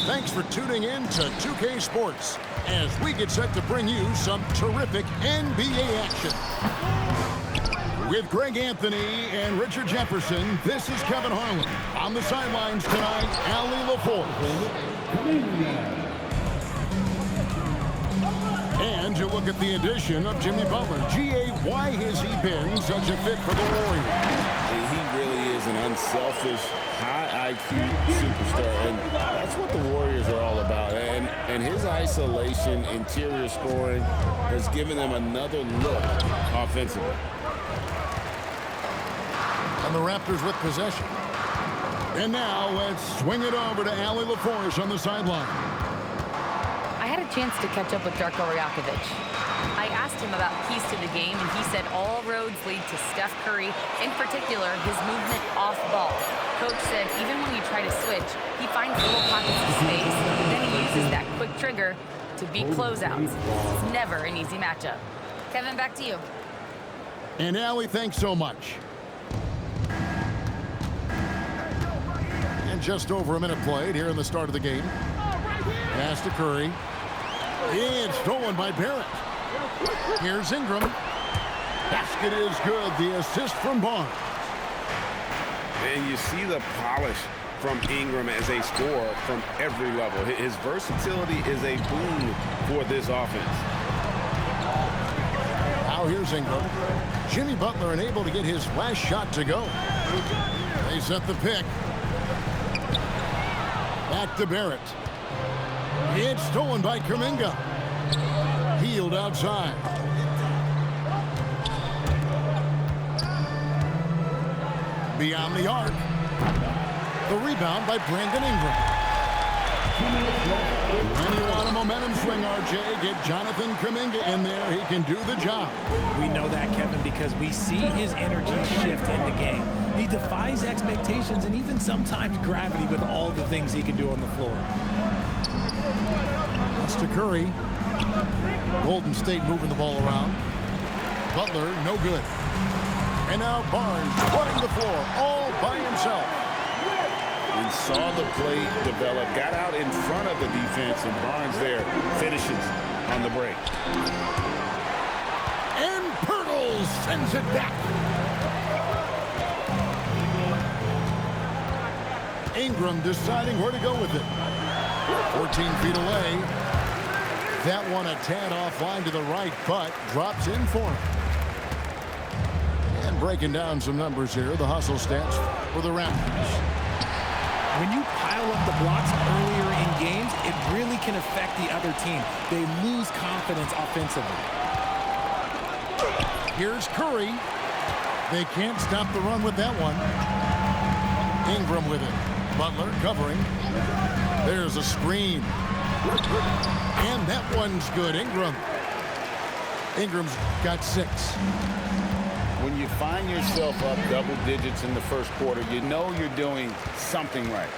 Thanks for tuning in to 2K Sports as we get set to bring you some terrific NBA action. With Greg Anthony and Richard Jefferson, this is Kevin Harlan. On the sidelines tonight, Ali LaForce. And you look at the addition of Jimmy Butler. G.A., why has he been such a fit for the Warriors? He really is an unselfish, high IQ superstar, and that's what the Warriors are all about. And his isolation, interior scoring has given them another look offensively. And the Raptors with possession. And now let's swing it over to Ali LaForce on the sideline. I had a chance to catch up with Darko Rajakovic. I asked him about keys to the game, and he said all roads lead to Steph Curry, in particular his movement off ball. Coach said even when you try to switch, he finds little pockets of space, but then he uses that quick trigger to beat closeouts. It's never an easy matchup. Kevin, back to you. And Ali, thanks so much. And just over a minute played here in the start of the game. Pass to Curry. It's stolen by Barrett. Here's Ingram. Basket is good. The assist from Barnes. And you see the polish from Ingram as a scorer from every level. His versatility is a boon for this offense. Now here's Ingram. Jimmy Butler unable to get his last shot to go. They set the pick. Back to Barrett. It's stolen by Kuminga. Healed outside. Beyond the arc. The rebound by Brandon Ingram. When you want a momentum swing, RJ, get Jonathan Kuminga in there. He can do the job. We know that, Kevin, because we see his energy shift in the game. He defies expectations and even sometimes gravity with all the things he can do on the floor. That's to Curry. Golden State moving the ball around. Butler, no good. And now Barnes running the floor all by himself. We saw the play develop, got out in front of the defense, and Barnes there finishes on the break. And Pirtle sends it back. Ingram deciding where to go with it. 14 feet away. That one a tad offline to the right, but drops in for him. And breaking down some numbers here, the hustle stats for the Raptors. When you pile up the blocks earlier in games, it really can affect the other team. They lose confidence offensively. Here's Curry. They can't stop the run with that one. Ingram with it. Butler covering. There's a screen. And that one's good. Ingram's got 6. When you find yourself up double digits in the first quarter, you know you're doing something right.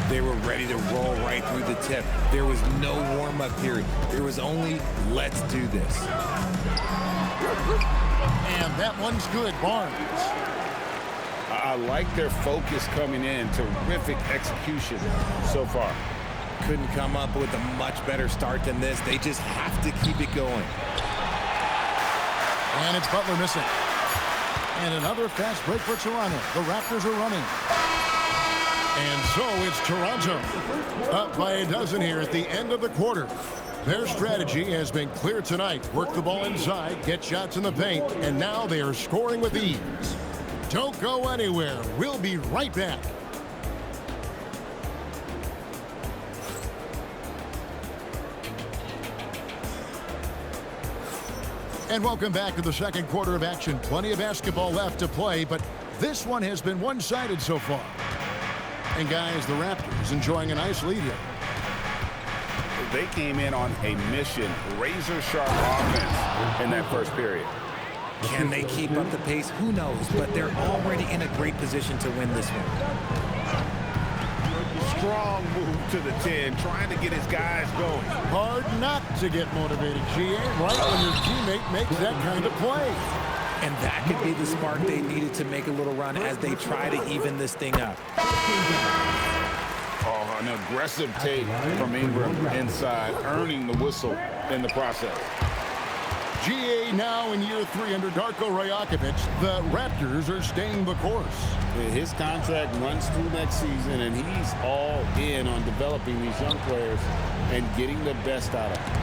They were ready to roll right through the tip. There was no warm-up period. There was only, let's do this. And that one's good. Barnes. I like their focus coming in. Terrific execution so far. Couldn't come up with a much better start than this. They just have to keep it going. And it's Butler missing. And another fast break for Toronto. The Raptors are running. And so it's Toronto. Up by a dozen here at the end of the quarter. Their strategy has been clear tonight. Work the ball inside, get shots in the paint, and now they are scoring with ease. Don't go anywhere. We'll be right back. And welcome back to the second quarter of action. Plenty of basketball left to play, but this one has been one-sided so far. And guys, the Raptors enjoying a nice lead here. They came in on a mission, razor-sharp offense in that first period. Can they keep up the pace? Who knows, but they're already in a great position to win this one. Strong move to the 10, trying to get his guys going. Hard not to get motivated, GA, right when your teammate makes that kind of play. And that could be the spark they needed to make a little run as they try to even this thing up. Oh, An aggressive take from Ingram inside, earning the whistle in the process. GA now in year 3 under Darko Rajakovic. The Raptors are staying the course. His contract runs through next season, and he's all in on developing these young players and getting the best out of them.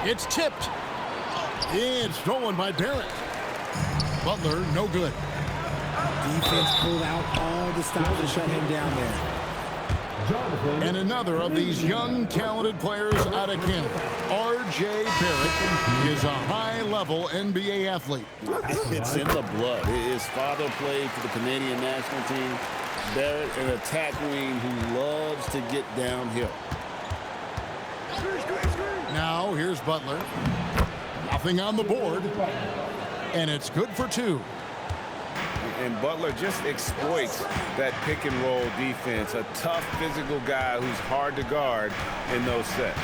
It's tipped. It's stolen by Barrett. Butler, no good. Defense pulled out all the stops to shut him down there. And another of these young, talented players out of Canada. R.J. Barrett is a high-level NBA athlete. It's in the blood. His father played for the Canadian national team. Barrett, an attack wing who loves to get downhill. Now, here's Butler. Nothing on the board. And it's good for 2. And Butler just exploits that pick-and-roll defense. A tough physical guy who's hard to guard in those sets.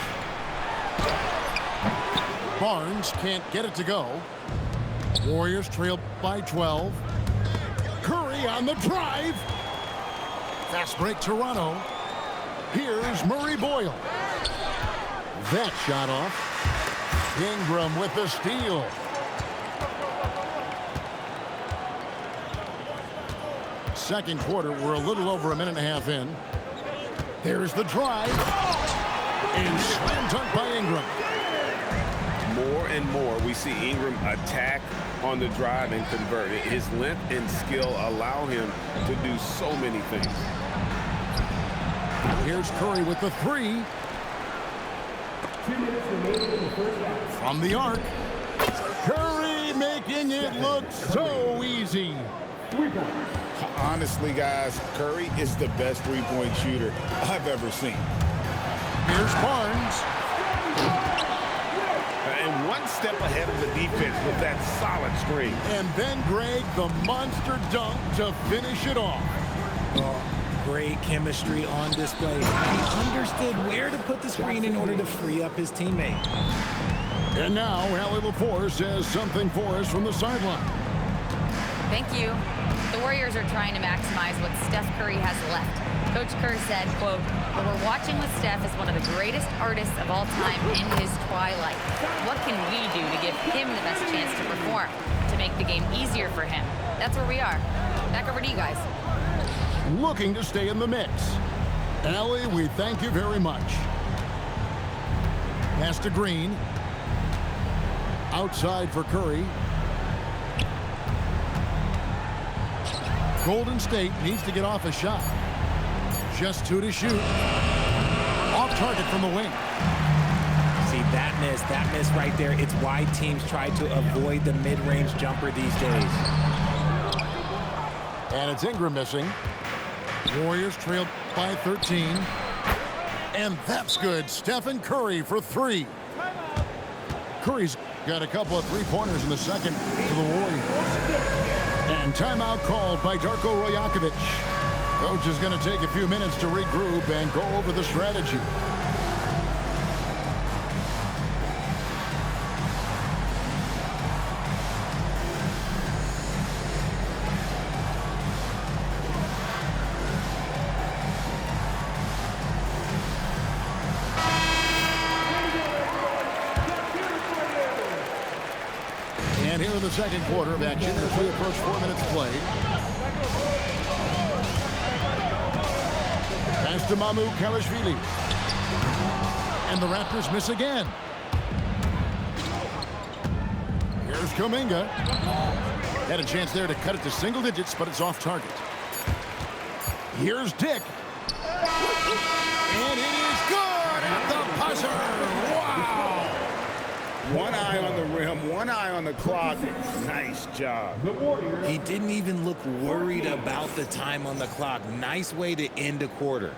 Barnes can't get it to go. Warriors trail by 12. Curry on the drive. Fast break Toronto. Here's Murray Boyle. That shot off. Ingram with the steal. Second quarter, we're a little over a minute and a half in. There's the drive. And slam dunk by Ingram. More and more, we see Ingram attack on the drive and convert. His length and skill allow him to do so many things. Here's Curry with the 3. From the arc. Curry making it look so easy. Honestly, guys, Curry is the best three-point shooter I've ever seen. Here's Barnes. And one step ahead of the defense with that solid screen. And then Greg, the monster dunk to finish it off. Great chemistry on display. He understood where to put the screen in order to free up his teammate. And now, Allie LaForce says something for us from the sideline. Thank you. The Warriors are trying to maximize what Steph Curry has left. Coach Kerr said, quote, "What we're watching with Steph is one of the greatest artists of all time in his twilight. What can we do to give him the best chance to perform, to make the game easier for him?" That's where we are. Back over to you guys. Looking to stay in the mix. Allie, we thank you very much. Pass to Green. Outside for Curry. Golden State needs to get off a shot. Just 2 to shoot. Off target from the wing. See, that miss right there. It's why teams try to avoid the mid-range jumper these days. And it's Ingram missing. Warriors trailed by 13. And that's good. Stephen Curry for 3. Curry's got a couple of three-pointers in the second for the Warriors. And timeout called by Darko Rajakovic. Coach is going to take a few minutes to regroup and go over the strategy. And here in the second quarter of action as we approach 4 minutes played. Pass to Mamu Kalashvili. And the Raptors miss again. Here's Kuminga. Had a chance there to cut it to single digits, but it's off target. Here's Dick. And it is good at the buzzer. Wow! One eye on the rim, one eye on the clock. Nice job. He didn't even look worried about the time on the clock. Nice way to end a quarter.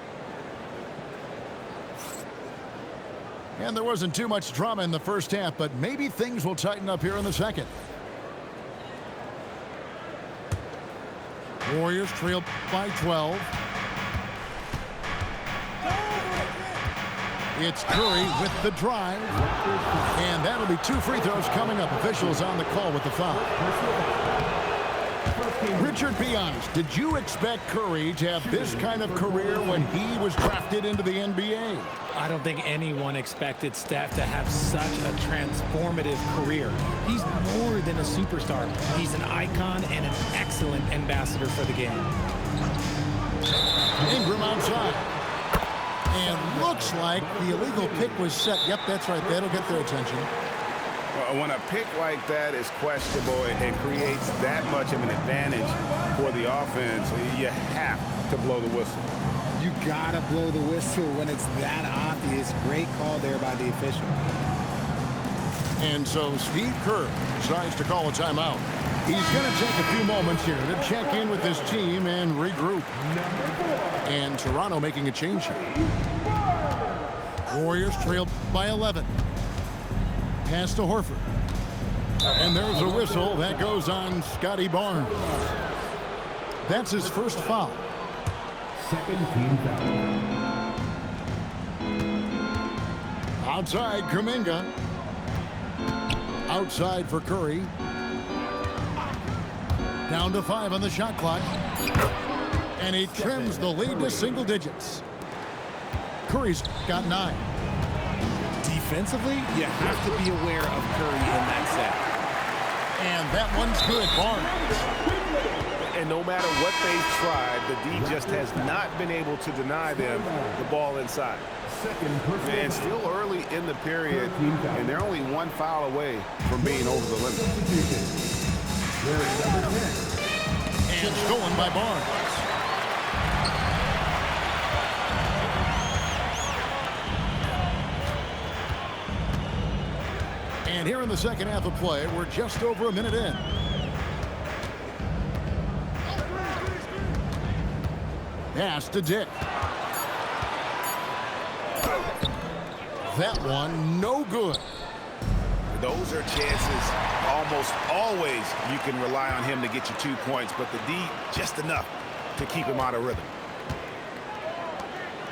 And there wasn't too much drama in the first half, but maybe things will tighten up here in the second. Warriors trail by 12. It's Curry with the drive. And that'll be 2 free throws coming up. Officials on the call with the foul. Richard, be honest. Did you expect Curry to have this kind of career when he was drafted into the NBA? I don't think anyone expected Steph to have such a transformative career. He's more than a superstar. He's an icon and an excellent ambassador for the game. Ingram outside. And looks like the illegal pick was set. Yep, that's right. That'll get their attention. When a pick like that is questionable and creates that much of an advantage for the offense, you have to blow the whistle. You gotta blow the whistle when it's that obvious. Great call there by the official. And so Steve Kerr decides to call a timeout. He's going to take a few moments here to check in with his team and regroup. And Toronto making a change here. Warriors trailed by 11. Pass to Horford. And there's a whistle that goes on Scotty Barnes. That's his first foul. Second team foul. Outside, Kuminga. Outside for Curry. Down to 5 on the shot clock. And he trims the lead to single digits. Curry's got 9. Defensively, you have to be aware of Curry in that set. And that one's good. Barnes. And no matter what they've tried, the D just has not been able to deny them the ball inside. And still early in the period, and they're only one foul away from being over the limit. And stolen by Barnes. And here in the second half of play, we're just over a minute in. Pass to Dick. That one, no good. Those are chances almost always you can rely on him to get you 2 points, but the D just enough to keep him out of rhythm.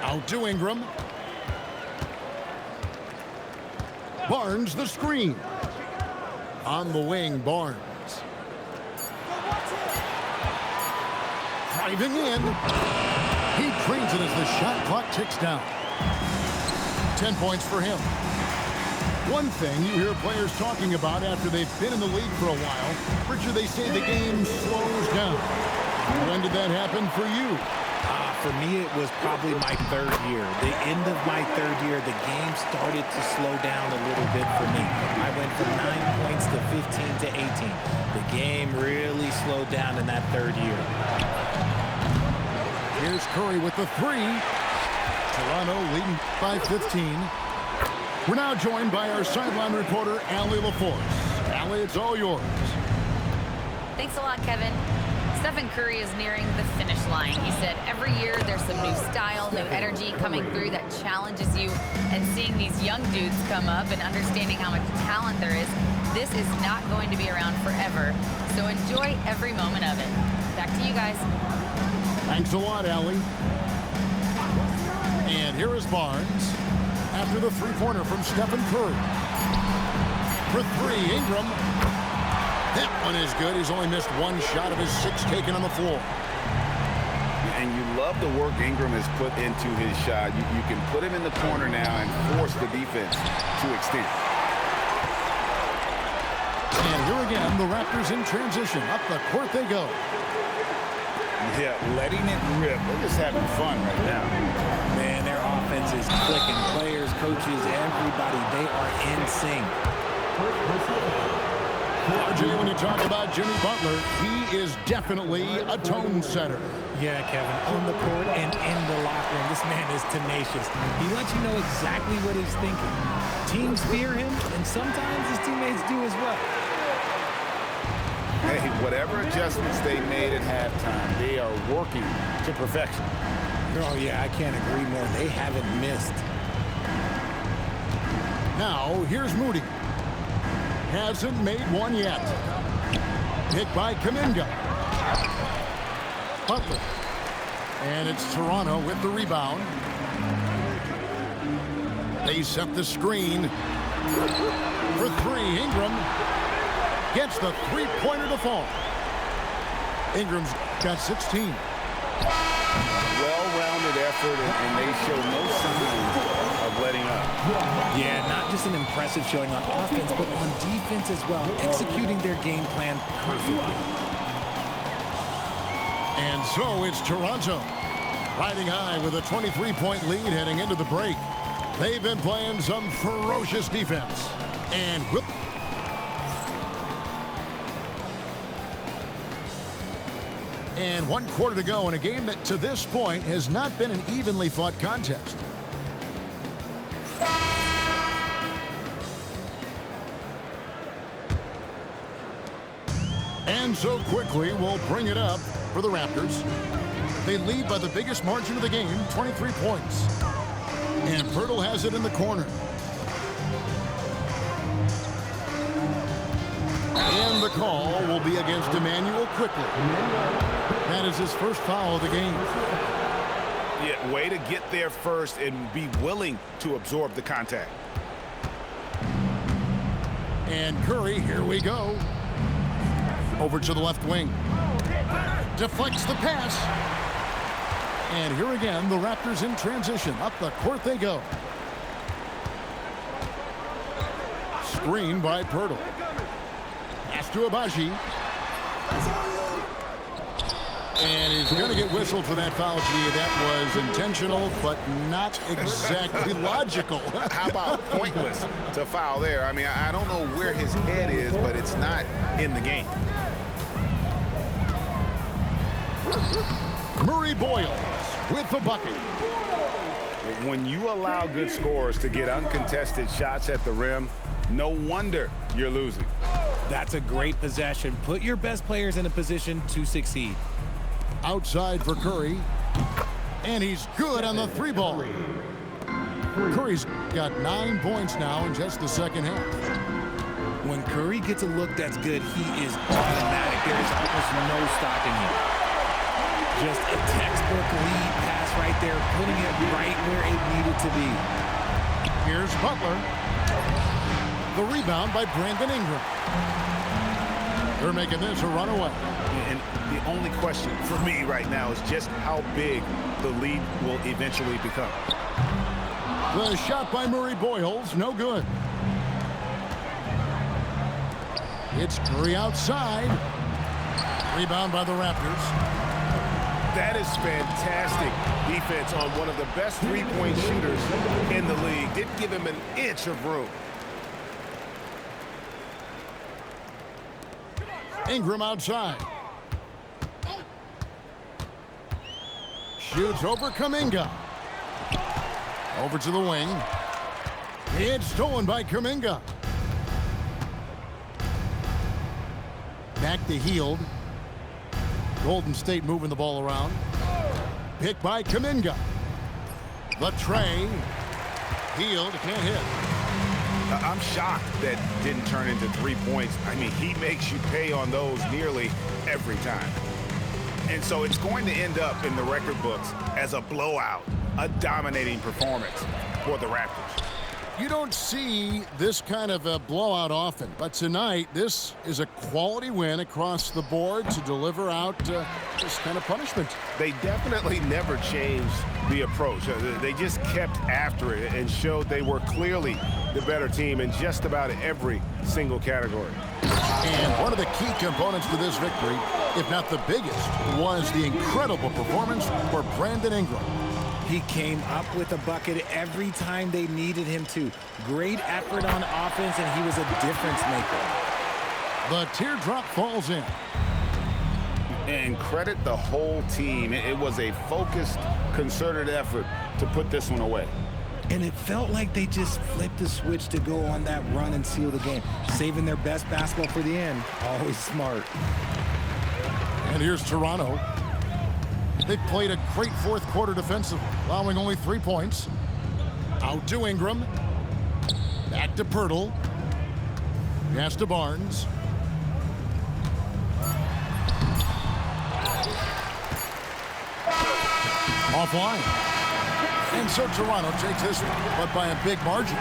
Out to Ingram. Barnes the screen. On the wing, Barnes. Driving in. He drains it as the shot clock ticks down. 10 points for him. One thing you hear players talking about after they've been in the league for a while, Richard, they say the game slows down. When did that happen for you? For me, it was probably my 3rd year. The end of my 3rd year, the game started to slow down a little bit for me. I went from 9 points to 15 to 18. The game really slowed down in that 3rd year. Here's Curry with the 3. Toronto leading by 15. We're now joined by our sideline reporter, Allie LaForce. Allie, it's all yours. Thanks a lot, Kevin. Stephen Curry is nearing the finish line. He said every year there's some new style, new energy coming through that challenges you. And seeing these young dudes come up and understanding how much talent there is, this is not going to be around forever. So enjoy every moment of it. Back to you guys. Thanks a lot, Allie. And here is Barnes after the three-pointer from Stephen Curry. For 3, Ingram. That one is good. He's only missed 1 shot of his 6 taken on the floor. And you love the work Ingram has put into his shot. You can put him in the corner now and force the defense to extend. And here again, the Raptors in transition. Up the court they go. Yeah, letting it rip. They're just having fun right now. Man, their offense is clicking. Players, coaches, everybody, they are in sync. RJ, when you talk about Jimmy Butler, he is definitely a tone setter. Yeah, Kevin, on the court and in the locker room, this man is tenacious. He lets you know exactly what he's thinking. Teams fear him, and sometimes his teammates do as well. Hey, whatever adjustments they made at halftime, they are working to perfection. Oh, yeah, I can't agree more. They haven't missed. Now, here's Moody. Hasn't made one yet. Hit by Kuminga. Butler. And it's Toronto with the rebound. They set the screen. For 3, Ingram gets the three-pointer to fall. Ingram's got 16. Well-rounded effort, and they show no signs of letting up. Yeah, not just an impressive showing on offense, but on defense as well, executing their game plan perfectly. And so it's Toronto, riding high with a 23-point lead heading into the break. They've been playing some ferocious defense. And whoop. And 1 quarter to go in a game that to this point has not been an evenly fought contest. And so quickly we'll bring it up for the Raptors. They lead by the biggest margin of the game, 23 points. And Pirtle has it in the corner. And the call will be against Emmanuel quickly. That is his first foul of the game. Yeah, way to get there first and be willing to absorb the contact. And Curry, here we go. Over to the left wing. Deflects the pass. And here again, the Raptors in transition. Up the court they go. Screen by Pirtle. Pass to Abaji. And he's going to get whistled for that foul. Gee, that was intentional, but not exactly logical. How about pointless to foul there? I mean, I don't know where his head is, but it's not in the game. Murray Boyles with the bucket. When you allow good scorers to get uncontested shots at the rim, no wonder you're losing. That's a great possession. Put your best players in a position to succeed. Outside for Curry. And he's good on the 3-ball. Curry's got 9 points now in just the second half. When Curry gets a look that's good, he is automatic. There is almost no stopping him. Just a textbook lead pass right there, putting it right where it needed to be. Here's Butler. The rebound by Brandon Ingram. They're making this a runaway. And the only question for me right now is just how big the lead will eventually become. The shot by Murray Boyles, no good. It's Curry outside. Rebound by the Raptors. That is fantastic defense on one of the best three-point shooters in the league. Didn't give him an inch of room. Ingram outside. Shoots over Kuminga. Over to the wing. It's stolen by Kuminga. Back to Hield. Golden State moving the ball around. Picked by Kuminga. The tray. Hield can't hit. I'm shocked that didn't turn into 3 points. I mean, he makes you pay on those nearly every time. And so it's going to end up in the record books as a blowout, a dominating performance for the Raptors. You don't see this kind of a blowout often, but tonight this is a quality win across the board to deliver out this kind of punishment. They definitely never changed the approach. They just kept after it and showed they were clearly the better team in just about every single category. And one of the key components to this victory, if not the biggest, was the incredible performance for Brandon Ingram. He came up with a bucket every time they needed him to. Great effort on offense, and he was a difference maker. The teardrop falls in. And credit the whole team. It was a focused, concerted effort to put this one away. And it felt like they just flipped the switch to go on that run and seal the game. Saving their best basketball for the end. Always smart. And here's Toronto. They played a great fourth quarter defensively, allowing only 3 points. Out to Ingram. Back to Pirtle. Pass to Barnes. Offline. And so Toronto takes this one, but by a big margin.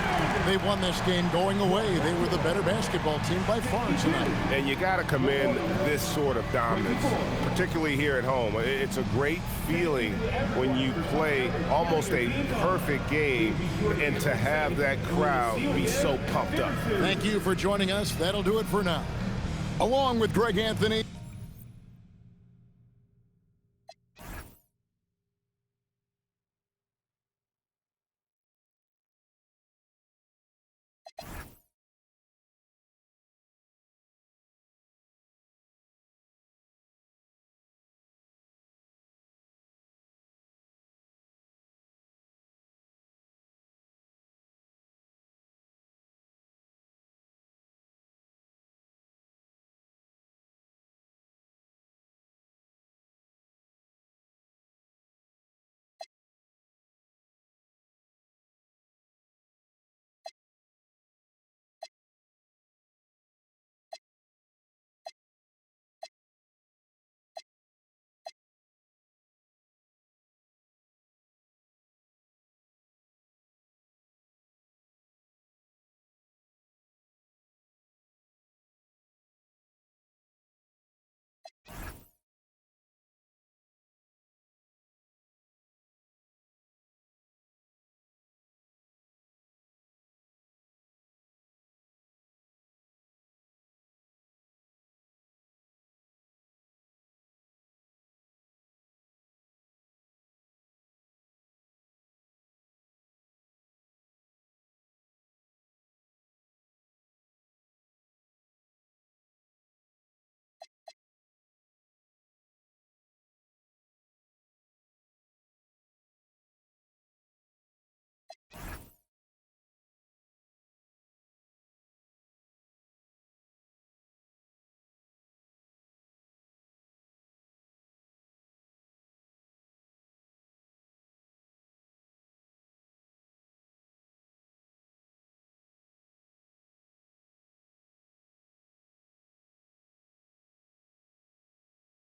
They won this game going away. They were the better basketball team by far tonight. And you got to commend this sort of dominance, particularly here at home. It's a great feeling when you play almost a perfect game and to have that crowd be so pumped up. Thank you for joining us. That'll do it for now. Along with Greg Anthony.